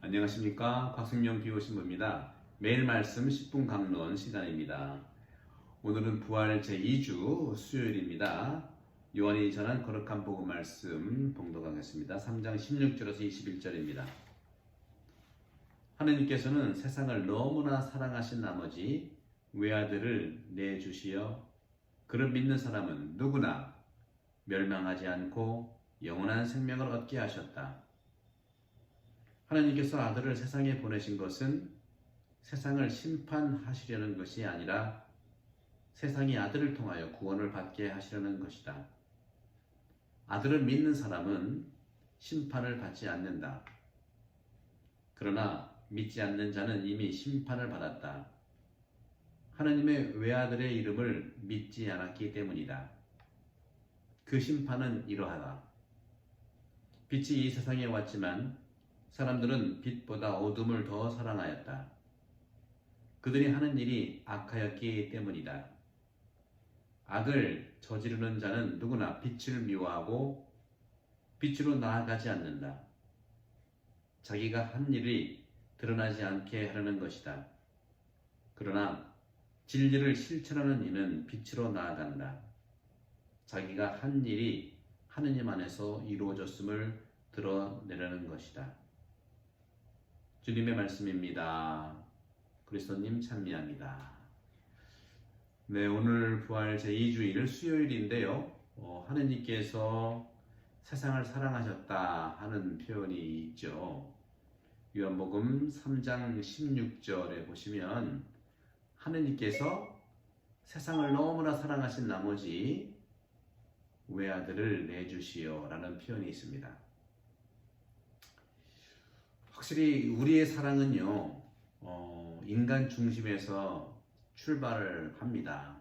안녕하십니까. 곽승용 비오신부입니다. 매일 말씀 10분 강론 시간입니다. 오늘은 부활 제2주 수요일입니다. 요한이 전한 거룩한 복음 말씀 봉독하겠습니다. 3장 16절에서 21절입니다. 하느님께서는 세상을 너무나 사랑하신 나머지 외아들을 내주시어 그를 믿는 사람은 누구나 멸망하지 않고 영원한 생명을 얻게 하셨다. 하나님께서 아들을 세상에 보내신 것은 세상을 심판하시려는 것이 아니라 세상이 아들을 통하여 구원을 받게 하시려는 것이다. 아들을 믿는 사람은 심판을 받지 않는다. 그러나 믿지 않는 자는 이미 심판을 받았다. 하나님의 외아들의 이름을 믿지 않았기 때문이다. 그 심판은 이러하다. 빛이 이 세상에 왔지만 사람들은 빛보다 어둠을 더 사랑하였다. 그들이 하는 일이 악하였기 때문이다. 악을 저지르는 자는 누구나 빛을 미워하고 빛으로 나아가지 않는다. 자기가 한 일이 드러나지 않게 하려는 것이다. 그러나 진리를 실천하는 이는 빛으로 나아간다. 자기가 한 일이 하느님 안에서 이루어졌음을 드러내려는 것이다. 주님의 말씀입니다. 그리스도님 찬미합니다. 네, 오늘 부활 제2주일 수요일인데요. 하느님께서 세상을 사랑하셨다 하는 표현이 있죠. 요한복음 3장 16절에 보시면 하느님께서 세상을 너무나 사랑하신 나머지 외아들을 내주시어 라는 표현이 있습니다. 확실히 우리의 사랑은요, 인간 중심에서 출발을 합니다.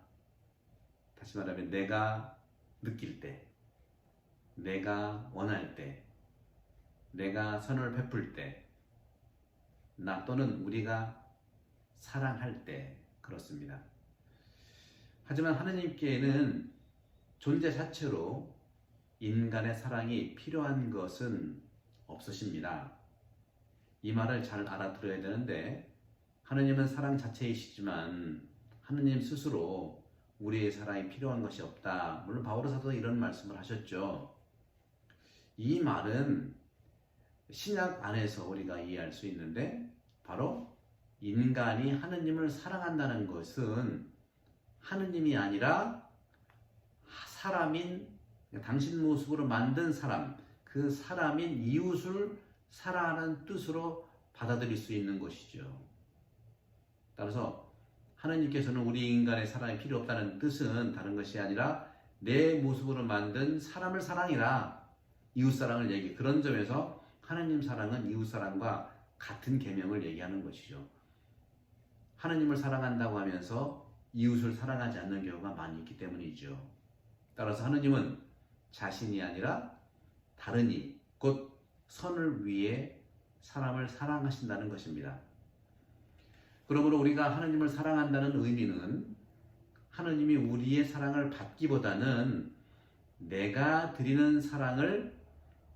다시 말하면 내가 느낄 때, 내가 원할 때, 내가 선을 베풀 때, 나 또는 우리가 사랑할 때 그렇습니다. 하지만 하느님께는 존재 자체로 인간의 사랑이 필요한 것은 없으십니다. 이 말을 잘 알아들어야 되는데 하느님은 사랑 자체이시지만 하느님 스스로 우리의 사랑이 필요한 것이 없다. 물론 바울 사도도 이런 말씀을 하셨죠. 이 말은 신약 안에서 우리가 이해할 수 있는데 바로 인간이 하느님을 사랑한다는 것은 하느님이 아니라 사람인 당신 모습으로 만든 사람, 그 사람인 이웃을 사랑하는 뜻으로 받아들일 수 있는 것이죠. 따라서 하느님께서는 우리 인간의 사랑이 필요 없다는 뜻은 다른 것이 아니라 내 모습으로 만든 사람을 사랑이라 이웃사랑을 얘기. 그런 점에서 하느님 사랑은 이웃사랑과 같은 계명을 얘기하는 것이죠. 하느님을 사랑한다고 하면서 이웃을 사랑하지 않는 경우가 많이 있기 때문이죠. 따라서 하느님은 자신이 아니라 다른 이, 곧 선을 위해 사람을 사랑하신다는 것입니다. 그러므로 우리가 하느님을 사랑한다는 의미는 하느님이 우리의 사랑을 받기보다는 내가 드리는 사랑을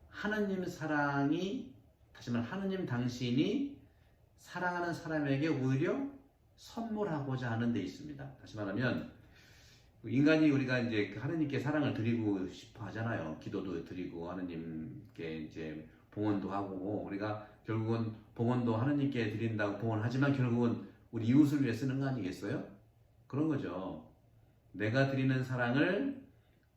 하느님 사랑이, 다시 말하면 하느님 당신이 사랑하는 사람에게 오히려 선물하고자 하는 데 있습니다. 다시 말하면 인간이 우리가 이제 하느님께 사랑을 드리고 싶어 하잖아요. 기도도 드리고 하느님께 이제 봉헌도 하고 우리가 결국은 봉헌도 하느님께 드린다고 봉헌하지만 결국은 우리 이웃을 위해 쓰는 거 아니겠어요? 그런 거죠. 내가 드리는 사랑을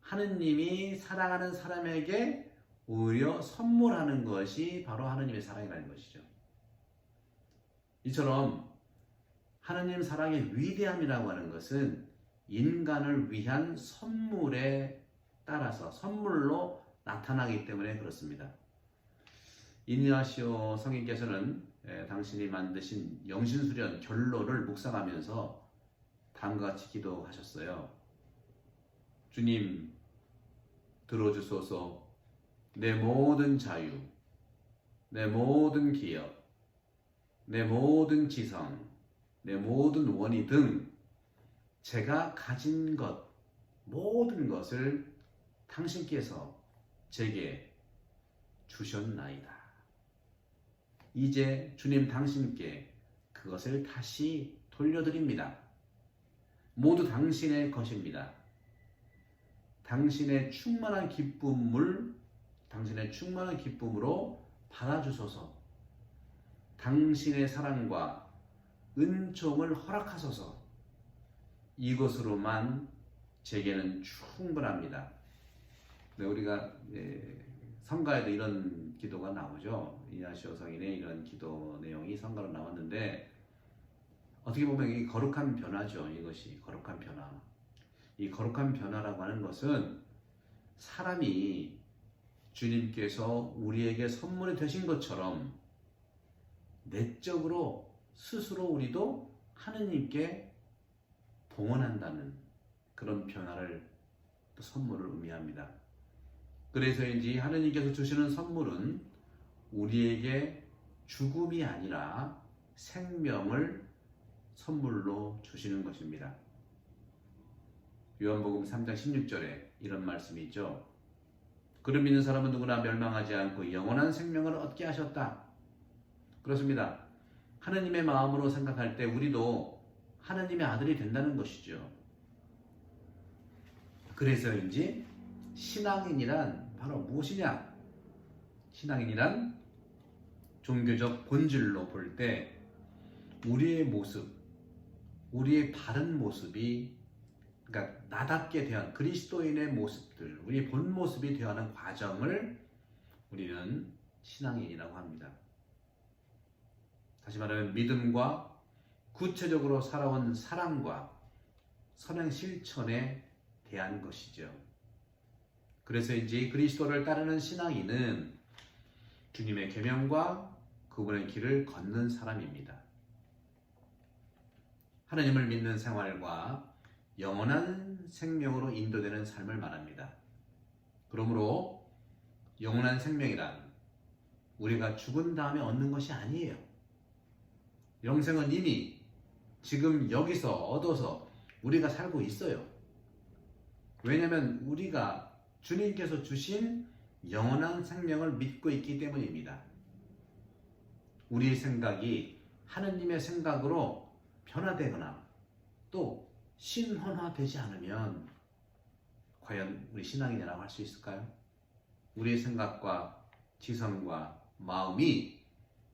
하느님이 사랑하는 사람에게 오히려 선물하는 것이 바로 하느님의 사랑이라는 것이죠. 이처럼 하느님 사랑의 위대함이라고 하는 것은 인간을 위한 선물에 따라서 선물로 나타나기 때문에 그렇습니다. 이니아시오 성인께서는 당신이 만드신 영신수련 결로를 묵상하면서 다음과 같이 기도하셨어요. 주님, 들어주소서. 내 모든 자유, 내 모든 기업, 내 모든 지성, 내 모든 원의 등 제가 가진 것, 모든 것을 당신께서 제게 주셨나이다. 이제 주님 당신께 그것을 다시 돌려드립니다. 모두 당신의 것입니다. 당신의 충만한 기쁨으로 받아주소서. 당신의 사랑과 은총을 허락하소서. 이것으로만 제게는 충분합니다. 네, 우리가 성가에도 이런 기도가 나오죠. 이냐시오 성인의 이런 기도 내용이 성가로 나왔는데, 어떻게 보면 이 거룩한 변화죠. 이것이 거룩한 변화. 이 거룩한 변화라고 하는 것은 사람이 주님께서 우리에게 선물이 되신 것처럼 내적으로 스스로 우리도 하느님께 봉헌한다는 그런 변화를, 또 선물을 의미합니다. 그래서인지 하느님께서 주시는 선물은 우리에게 죽음이 아니라 생명을 선물로 주시는 것입니다. 요한복음 3장 16절에 이런 말씀이 있죠. 그를 믿는 사람은 누구나 멸망하지 않고 영원한 생명을 얻게 하셨다. 그렇습니다. 하느님의 마음으로 생각할 때 우리도 하느님의 아들이 된다는 것이죠. 그래서인지 신앙인이란 바로 무엇이냐? 신앙인이란 종교적 본질로 볼 때 우리의 모습, 우리의 바른 모습이, 그러니까 나답게 대한 그리스도인의 모습들, 우리의 본 모습이 되어가는 과정을 우리는 신앙인이라고 합니다. 다시 말하면 믿음과 구체적으로 살아온 사랑과 선행 실천에 대한 것이죠. 그래서인지 그리스도를 따르는 신앙인은 주님의 계명과 그분의 길을 걷는 사람입니다. 하나님을 믿는 생활과 영원한 생명으로 인도되는 삶을 말합니다. 그러므로 영원한 생명이란 우리가 죽은 다음에 얻는 것이 아니에요. 영생은 이미 지금 여기서 얻어서 우리가 살고 있어요. 왜냐하면 우리가 주님께서 주신 영원한 생명을 믿고 있기 때문입니다. 우리의 생각이 하느님의 생각으로 변화되거나 또 신헌화되지 않으면 과연 우리 신앙인이라고 할 수 있을까요? 우리의 생각과 지성과 마음이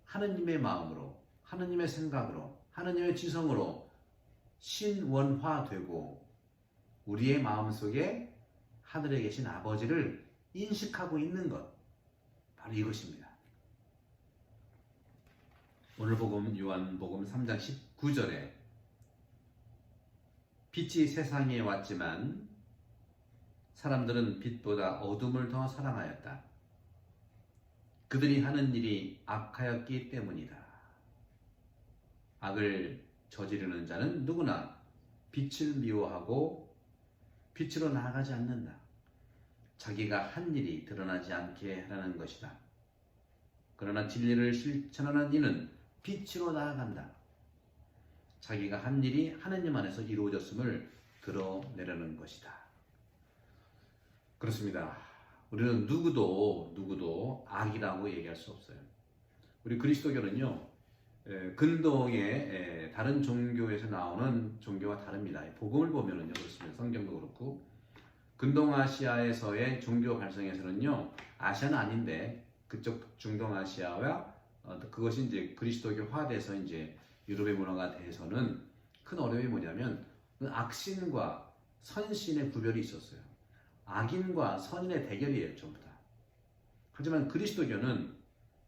하느님의 마음으로, 하느님의 생각으로, 하느님의 지성으로 신원화되고 우리의 마음속에 하늘에 계신 아버지를 인식하고 있는 것, 바로 이것입니다. 오늘 복음 요한복음 3장 19절에 빛이 세상에 왔지만 사람들은 빛보다 어둠을 더 사랑하였다. 그들이 하는 일이 악하였기 때문이다. 악을 저지르는 자는 누구나 빛을 미워하고 빛으로 나아가지 않는다. 자기가 한 일이 드러나지 않게 하라는 것이다. 그러나 진리를 실천하는 이는 빛으로 나아간다. 자기가 한 일이 하느님 안에서 이루어졌음을 드러내려는 것이다. 그렇습니다. 우리는 누구도 악이라고 얘기할 수 없어요. 우리 그리스도교는요, 근동의 다른 종교에서 나오는 종교와 다릅니다. 복음을 보면은요, 그렇습니다. 성경도 그렇고, 근동아시아에서의 종교 발성에서는요, 아시아는 아닌데, 그쪽 중동아시아와 그것이 이제 그리스도교화돼서 이제 유럽의 문화가 돼서는 큰 어려움이 뭐냐면, 악신과 선신의 구별이 있었어요. 악인과 선인의 대결이에요, 전부 다. 하지만 그리스도교는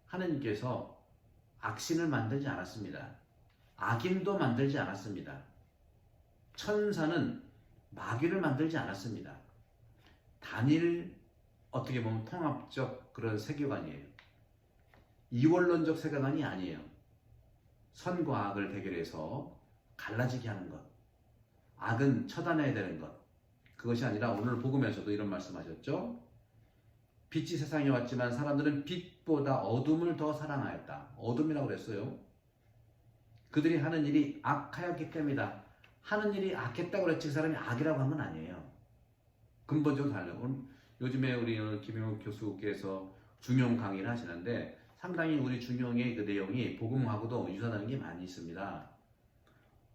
하느님께서 악신을 만들지 않았습니다. 악인도 만들지 않았습니다. 천사는 마귀를 만들지 않았습니다. 단일, 어떻게 보면 통합적 그런 세계관이에요. 이원론적 세계관이 아니에요. 선과 악을 대결해서 갈라지게 하는 것, 악은 처단해야 되는 것, 그것이 아니라 오늘 복음에서도 이런 말씀하셨죠. 빛이 세상에 왔지만 사람들은 빛보다 어둠을 더 사랑하였다. 어둠이라고 그랬어요. 그들이 하는 일이 악하였기 때문이다. 하는 일이 악했다고 그랬지 그 사람이 악이라고 한 건 아니에요. 근본적으로 달라요. 요즘에 우리 김영욱 교수께서 중용 강의를 하시는데 상당히 우리 중용의 그 내용이 복음하고도 유사하는 게 많이 있습니다.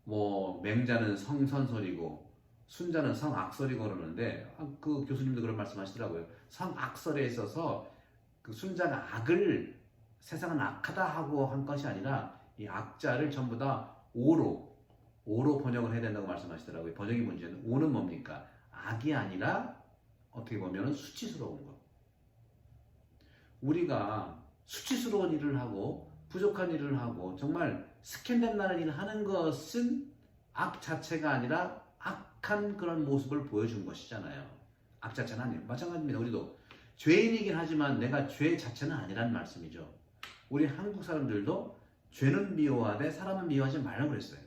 뭐 맹자는 성선설이고 순자는 성악설이고 그러는데 그 교수님도 그런 말씀하시더라고요. 성악설에 있어서 그 순자가 악을 세상은 악하다 하고 한 것이 아니라 이 악자를 전부 다 오로 번역을 해야 된다고 말씀하시더라고요. 번역의 문제는 오는 뭡니까? 악이 아니라 어떻게 보면 수치스러운 것. 우리가 수치스러운 일을 하고 부족한 일을 하고 정말 스캔들 나는 일을 하는 것은 악 자체가 아니라 악한 그런 모습을 보여준 것이잖아요. 악 자체는 아니에요. 마찬가지입니다. 우리도 죄인이긴 하지만 내가 죄 자체는 아니라는 말씀이죠. 우리 한국 사람들도 죄는 미워하되 사람은 미워하지 말라고 그랬어요.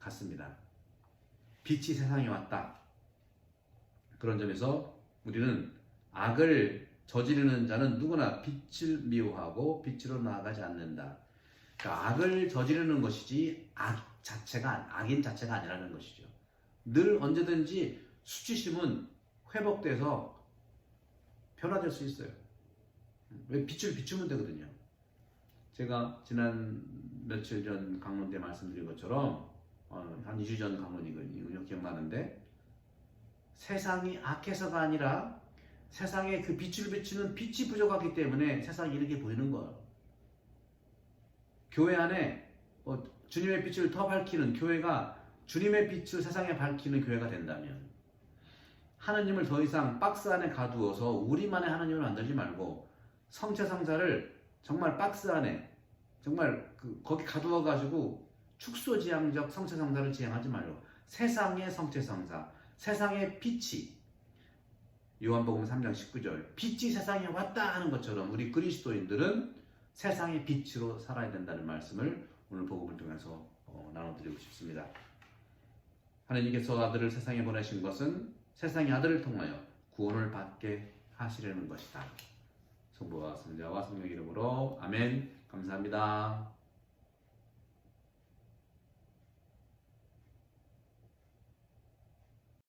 같습니다. 빛이 세상에 왔다. 그런 점에서 우리는 악을 저지르는 자는 누구나 빛을 미워하고 빛으로 나아가지 않는다. 그러니까 악을 저지르는 것이지 악인 자체가 아니라는 것이죠. 늘 언제든지 수치심은 회복돼서 변화될 수 있어요. 왜 빛을 비추면 되거든요. 제가 지난 며칠 전 강론 때 말씀드린 것처럼 한 2주 전 강론이군요. 기억나는데 세상이 악해서가 아니라 세상에 그 빛을 비추는 빛이 부족하기 때문에 세상이 이렇게 보이는 거예요. 교회 안에 주님의 빛을 더 밝히는 교회가 주님의 빛을 세상에 밝히는 교회가 된다면 하나님을 더 이상 박스 안에 가두어서 우리만의 하나님을 만들지 말고 성체성사를 정말 박스 안에 정말 거기 가두어 가지고 축소지향적 성체성사를 지향하지 말고 세상의 성체성사, 세상의 빛이 요한복음 3장 19절 빛이 세상에 왔다 하는 것처럼 우리 그리스도인들은 세상의 빛으로 살아야 된다는 말씀을 오늘 복음을 통해서 나눠드리고 싶습니다. 하나님께서 아들을 세상에 보내신 것은 세상의 아들을 통하여 구원을 받게 하시려는 것이다. 성부와 성자와 성령 이름으로 아멘. 감사합니다.